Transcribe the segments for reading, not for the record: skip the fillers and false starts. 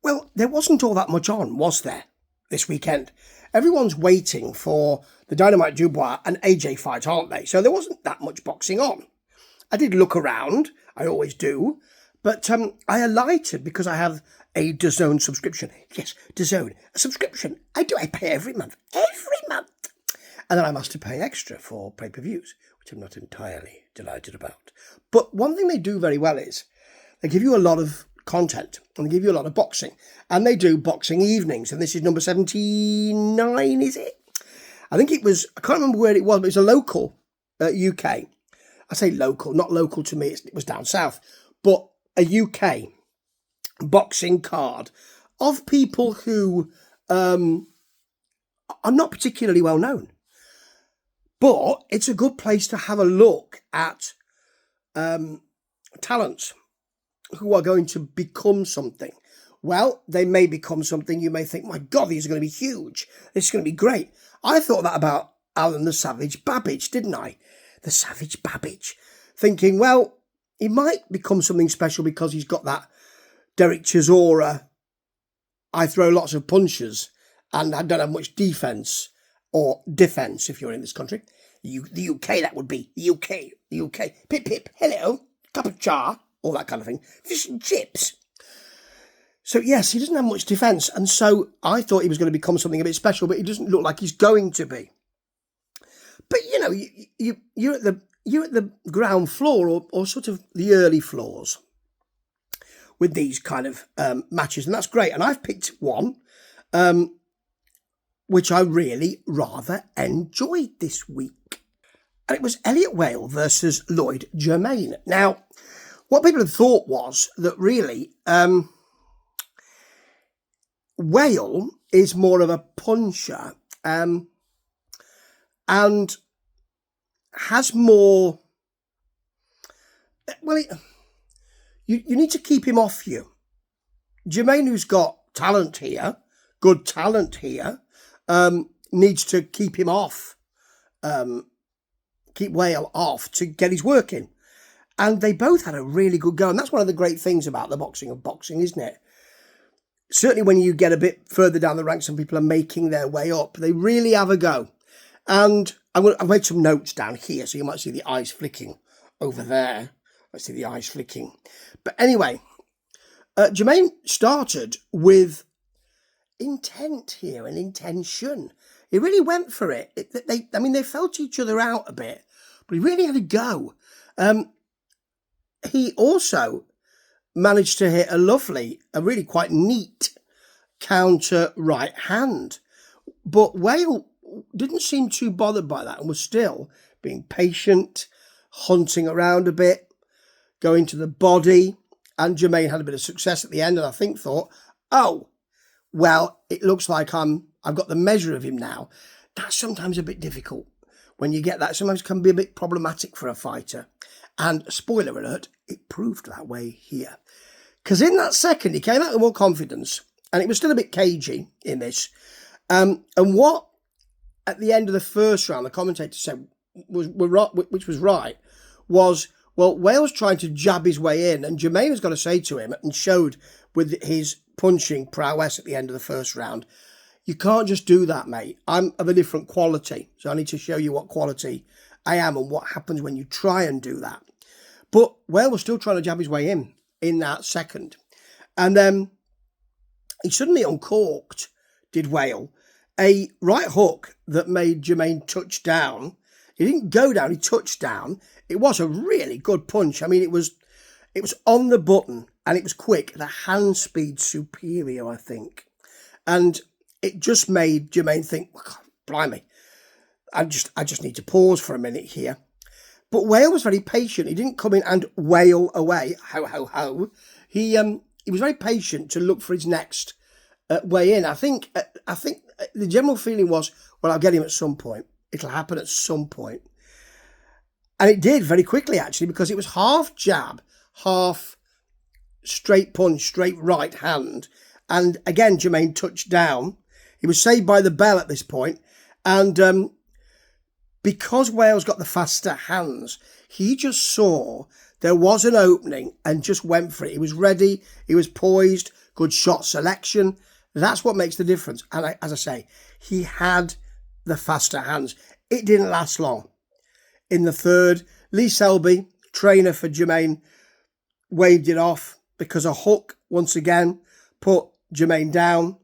Well, there wasn't all that much on, was there, this weekend? Everyone's waiting for the Dynamite Dubois and AJ fight, aren't they? So there wasn't that much boxing on. I did look around, I always do, but I alighted because I have a DAZN subscription. Yes, DAZN, a subscription. I pay every month. And then I must pay extra for pay-per-views, which I'm not entirely delighted about. But one thing they do very well is they give you a lot of content and they give you a lot of boxing. And they do boxing evenings. And this is number 79, is it? I think it was, I can't remember where it was, but it's a local UK. I say local, not local to me, it was down south. But a UK boxing card of people who are not particularly well known. But it's a good place to have a look at talents who are going to become something. Well, they may become something. You may think, my God, these are going to be huge. This is going to be great. I thought that about Alan the Savage Babbage, didn't I? The Savage Babbage. Thinking, well, he might become something special because he's got that Derek Chisora, I throw lots of punches and I don't have much defence or defence if you're in this country. The UK, that would be. The UK. Pip, pip, hello, cup of char, all that kind of thing. Fish and chips. So, yes, he doesn't have much defence. And so I thought he was going to become something a bit special, but he doesn't look like he's going to be. But, you know, you're at the ground floor or sort of the early floors with these kind of matches. And that's great. And I've picked one which I really rather enjoyed this week. And it was Elliot Whale versus Lloyd Germain. Now, what people had thought was that really Whale is more of a puncher and has more... Well, you need to keep him off you. Germain, who's got talent here, good talent here, needs to keep him off, keep Whale off to get his work in. And they both had a really good go. And that's one of the great things about the boxing of boxing, isn't it? Certainly when you get a bit further down the ranks and people are making their way up, they really have a go. And I've made some notes down here, so you might see the eyes flicking over there. I see the eyes flicking. But anyway, Germain started with intent here and intention. He really went for it. They felt each other out a bit, but he really had a go. He also managed to hit a really quite neat counter right hand. But Whale didn't seem too bothered by that and was still being patient, hunting around a bit, going to the body. And Germain had a bit of success at the end and I think thought, oh, well, it looks like I've got the measure of him now. That's sometimes a bit difficult. When you get that, sometimes it can be a bit problematic for a fighter. And spoiler alert, it proved that way here. Because in that second, he came out with more confidence. And it was still a bit cagey in this. And what, at the end of the first round, the commentator said, which was right, was, well, Whale's trying to jab his way in. And Germain has got to say to him, and showed with his punching prowess at the end of the first round, you can't just do that, mate. I'm of a different quality. So I need to show you what quality I am and what happens when you try and do that. But Whale was still trying to jab his way in that second. And then he suddenly uncorked, did Whale, a right hook that made Germain touch down. He didn't go down, he touched down. It was a really good punch. I mean, it was on the button and it was quick. The hand speed superior, I think. And it just made Germain think, oh, blimey, I just need to pause for a minute here. But Whale was very patient. He didn't come in and wail away. Ho, ho, ho. He was very patient to look for his next way in. I think the general feeling was, well, I'll get him at some point. It'll happen at some point. And it did very quickly, actually, because it was half jab, half straight punch, straight right hand. And again, Germain touched down. He was saved by the bell at this point. And because Wales got the faster hands, he just saw there was an opening and just went for it. He was ready. He was poised, good shot selection. That's what makes the difference. And as I say, he had the faster hands. It didn't last long. In the third, Lee Selby, trainer for Germain, waved it off because a hook, once again, put Germain down.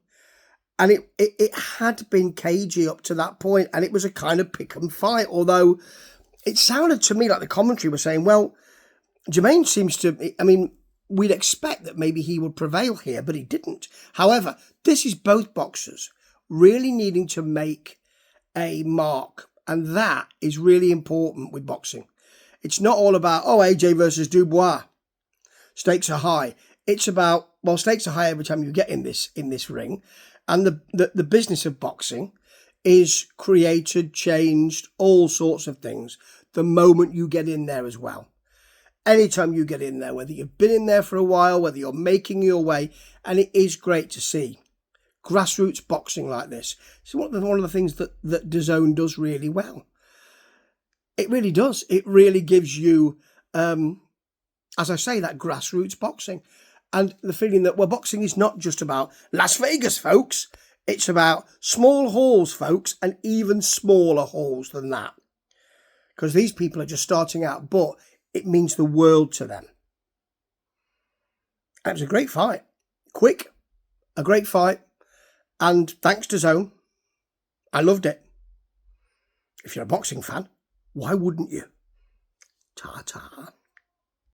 And it had been cagey up to that point, and it was a kind of pick and fight, although it sounded to me like the commentary was saying, well, Germain seems to, I mean, we'd expect that maybe he would prevail here, but he didn't. However, this is both boxers really needing to make a mark, and that is really important with boxing. It's not all about, oh, AJ versus Dubois, stakes are high. It's about, well, stakes are high every time you get in this ring, and the business of boxing is created, changed, all sorts of things the moment you get in there as well. Anytime you get in there, whether you've been in there for a while, whether you're making your way, and it is great to see grassroots boxing like this. It's one of the things that DAZN does really well. It really does. It really gives you, as I say, that grassroots boxing. And the feeling that, well, boxing is not just about Las Vegas, folks. It's about small halls, folks, and even smaller halls than that. Because these people are just starting out, but it means the world to them. And it was a great fight. Quick, a great fight. And thanks to DAZN, I loved it. If you're a boxing fan, why wouldn't you? Ta-ta.